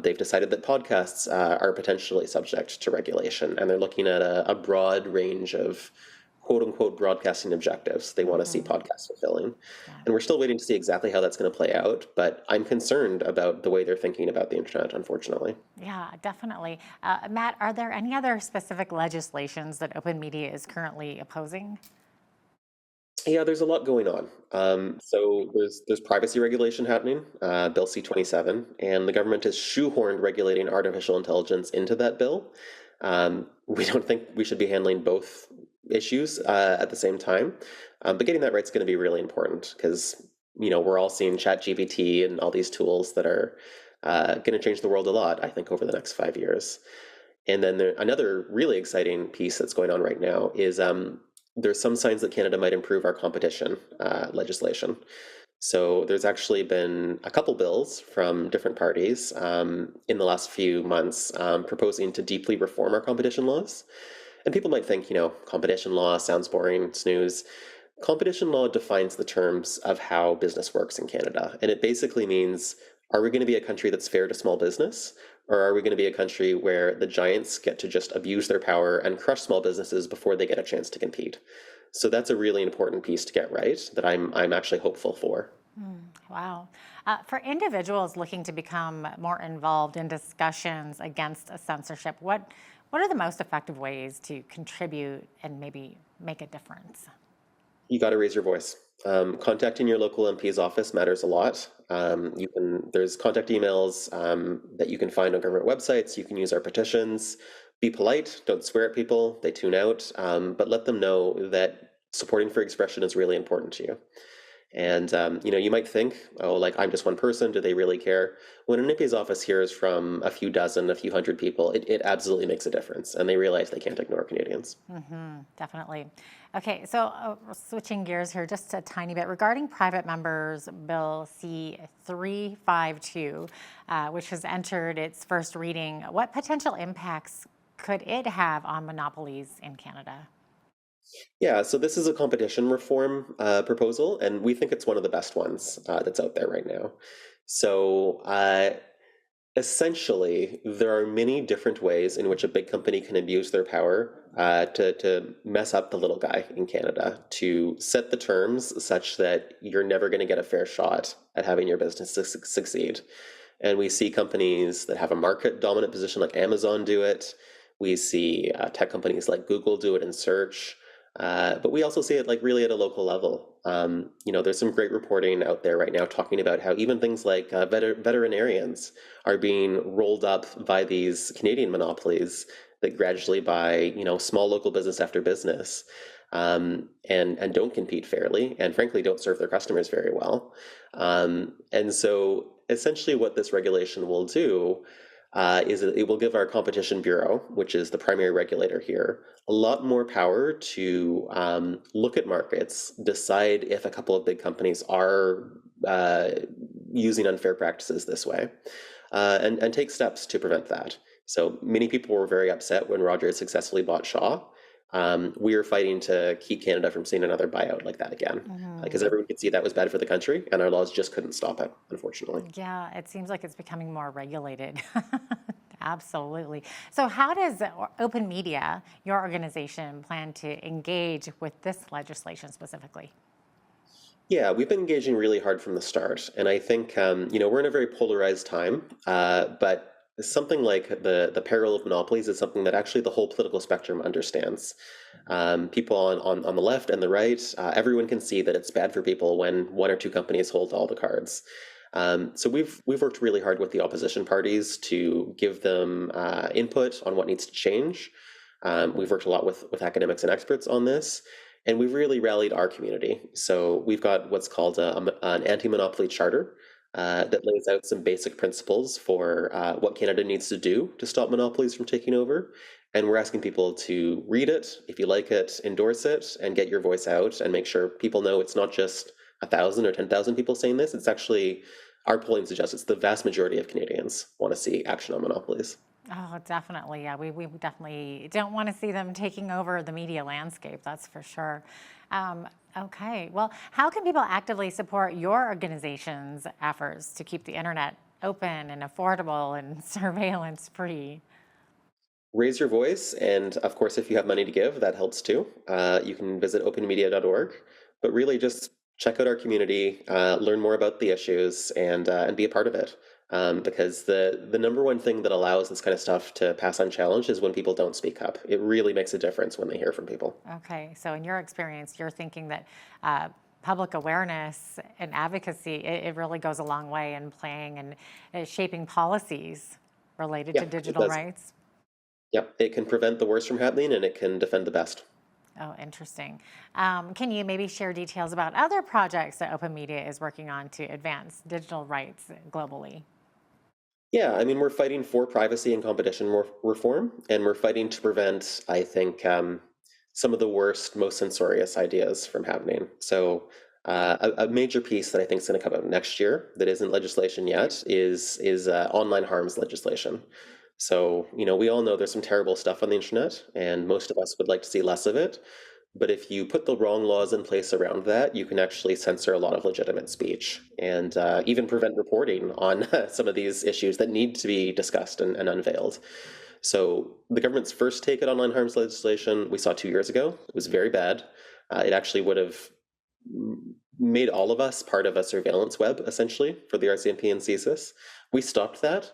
They've decided that podcasts are potentially subject to regulation, and they're looking at a broad range of quote-unquote broadcasting objectives they want to see podcasts fulfilling. And we're still waiting to see exactly how that's going to play out, but I'm concerned about the way they're thinking about the internet, unfortunately. Yeah, definitely. Matt, are there any other specific legislations that Open Media is currently opposing? Yeah, there's a lot going on. So there's privacy regulation happening, Bill C-27, and the government has shoehorned regulating artificial intelligence into that bill. We don't think we should be handling both issues at the same time, but getting that right is going to be really important, because we're all seeing ChatGPT and all these tools that are going to change the world a lot, I think, over the next 5 years. And then another really exciting piece that's going on right now is there's some signs that Canada might improve our competition legislation. So there's actually been a couple bills from different parties in the last few months proposing to deeply reform our competition laws. And people might think, competition law sounds boring, snooze. Competition law defines the terms of how business works in Canada. And it basically means, are we going to be a country that's fair to small business? Or are we going to be a country where the giants get to just abuse their power and crush small businesses before they get a chance to compete? So that's a really important piece to get right that I'm actually hopeful for. Wow. For individuals looking to become more involved in discussions against censorship, what are the most effective ways to contribute and maybe make a difference? You got to raise your voice. Contacting your local MP's office matters a lot. There's contact emails that you can find on government websites. You can use our petitions. Be polite. Don't swear at people. They tune out. But let them know that supporting free expression is really important to you. And, you might think, oh, like, I'm just one person. Do they really care? When an MP's office hears from a few dozen, a few hundred people, it absolutely makes a difference. And they realize they can't ignore Canadians. Definitely. Okay, so switching gears here just a tiny bit. Regarding private members, Bill C-352, which has entered its first reading, what potential impacts could it have on monopolies in Canada? Yeah, so this is a competition reform proposal, and we think it's one of the best ones that's out there right now. So essentially, there are many different ways in which a big company can abuse their power to mess up the little guy in Canada, to set the terms such that you're never going to get a fair shot at having your business succeed. And we see companies that have a market dominant position like Amazon do it. We see tech companies like Google do it in search. But we also see it like really at a local level. There's some great reporting out there right now talking about how even things like veterinarians are being rolled up by these Canadian monopolies that gradually buy, small local business after business, and don't compete fairly, and frankly don't serve their customers very well. And so essentially what this regulation will do is that it will give our Competition Bureau, which is the primary regulator here, a lot more power to look at markets, decide if a couple of big companies are using unfair practices this way, and take steps to prevent that. So many people were very upset when Rogers successfully bought Shaw. We are fighting to keep Canada from seeing another buyout like that again, because everyone could see that was bad for the country, and our laws just couldn't stop it, unfortunately. Yeah, it seems like it's becoming more regulated. Absolutely. So how does Open Media, your organization, plan to engage with this legislation specifically? Yeah, we've been engaging really hard from the start. And I think, we're in a very polarized time, but something like the peril of monopolies is something that actually the whole political spectrum understands. People on the left and the right, everyone can see that it's bad for people when one or two companies hold all the cards. So we've worked really hard with the opposition parties to give them input on what needs to change. We've worked a lot with academics and experts on this, and we've really rallied our community. So we've got what's called an anti-monopoly charter that lays out some basic principles for what Canada needs to do to stop monopolies from taking over. And we're asking people to read it, if you like it, endorse it, and get your voice out and make sure people know it's not just 1,000 or 10,000 people saying this. It's actually, our polling suggests it's the vast majority of Canadians want to see action on monopolies. Oh, definitely. Yeah, we definitely don't want to see them taking over the media landscape, that's for sure. Okay, well, how can people actively support your organization's efforts to keep the internet open and affordable and surveillance-free? Raise your voice, and of course, if you have money to give, that helps too. You can visit openmedia.org, but really just check out our community, learn more about the issues, and be a part of it. Because the number one thing that allows this kind of stuff to pass unchallenged is when people don't speak up. It really makes a difference when they hear from people. Okay, so in your experience, you're thinking that public awareness and advocacy, it really goes a long way in playing and shaping policies related to digital rights? Yep, it can prevent the worst from happening, and it can defend the best. Oh, interesting. Can you maybe share details about other projects that Open Media is working on to advance digital rights globally? Yeah, I mean, we're fighting for privacy and competition reform, and we're fighting to prevent, I think, some of the worst, most censorious ideas from happening. So a major piece that I think is going to come out next year that isn't legislation yet is online harms legislation. So, we all know there's some terrible stuff on the internet, and most of us would like to see less of it. But if you put the wrong laws in place around that, you can actually censor a lot of legitimate speech and even prevent reporting on some of these issues that need to be discussed and unveiled. So the government's first take at online harms legislation we saw 2 years ago. It was very bad. It actually would have made all of us part of a surveillance web, essentially, for the RCMP and CSIS. We stopped that,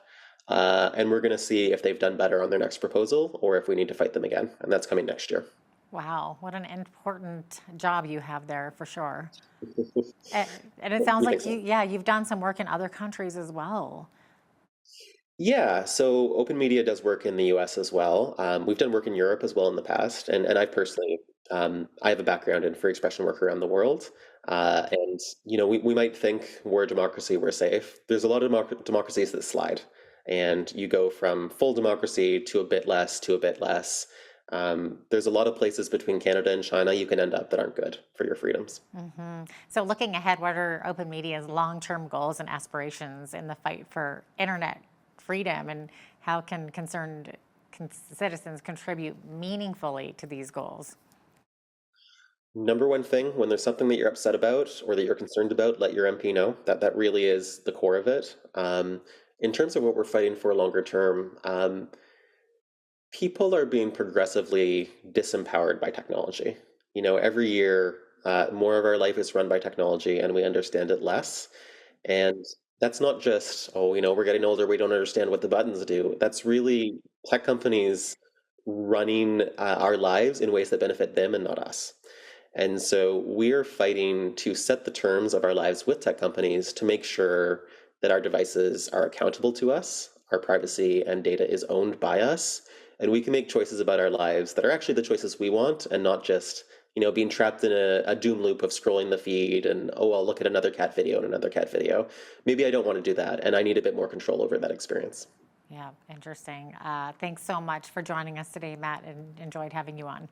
and we're going to see if they've done better on their next proposal or if we need to fight them again, and that's coming next year. Wow, what an important job you have there, for sure. And it sounds like you've done some work in other countries as well. Yeah, so Open Media does work in the US as well. We've done work in Europe as well in the past, and I personally, I have a background in free expression work around the world. And, we might think we're a democracy, we're safe. There's a lot of democracies that slide, and you go from full democracy to a bit less to a bit less. There's a lot of places between Canada and China you can end up that aren't good for your freedoms. Mm-hmm. So looking ahead, what are Open Media's long-term goals and aspirations in the fight for internet freedom, and how can concerned citizens contribute meaningfully to these goals? Number one thing, when there's something that you're upset about or that you're concerned about, let your MP know. That really is the core of it. In terms of what we're fighting for longer term, people are being progressively disempowered by technology. Every year, more of our life is run by technology and we understand it less. And that's not just, we're getting older, we don't understand what the buttons do. That's really tech companies running our lives in ways that benefit them and not us. And so we're fighting to set the terms of our lives with tech companies to make sure that our devices are accountable to us, our privacy and data is owned by us, and we can make choices about our lives that are actually the choices we want and not just being trapped in a doom loop of scrolling the feed and, I'll look at another cat video and another cat video. Maybe I don't want to do that, and I need a bit more control over that experience. Yeah, interesting. Thanks so much for joining us today, Matt, and enjoyed having you on.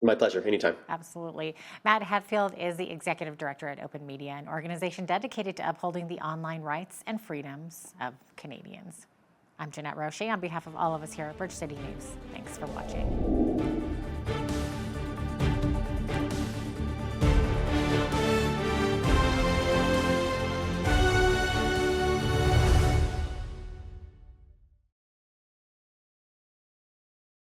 My pleasure, anytime. Absolutely. Matt Hatfield is the Executive Director at Open Media, an organization dedicated to upholding the online rights and freedoms of Canadians. I'm Jeanette Roche on behalf of all of us here at Bridge City News. Thanks for watching.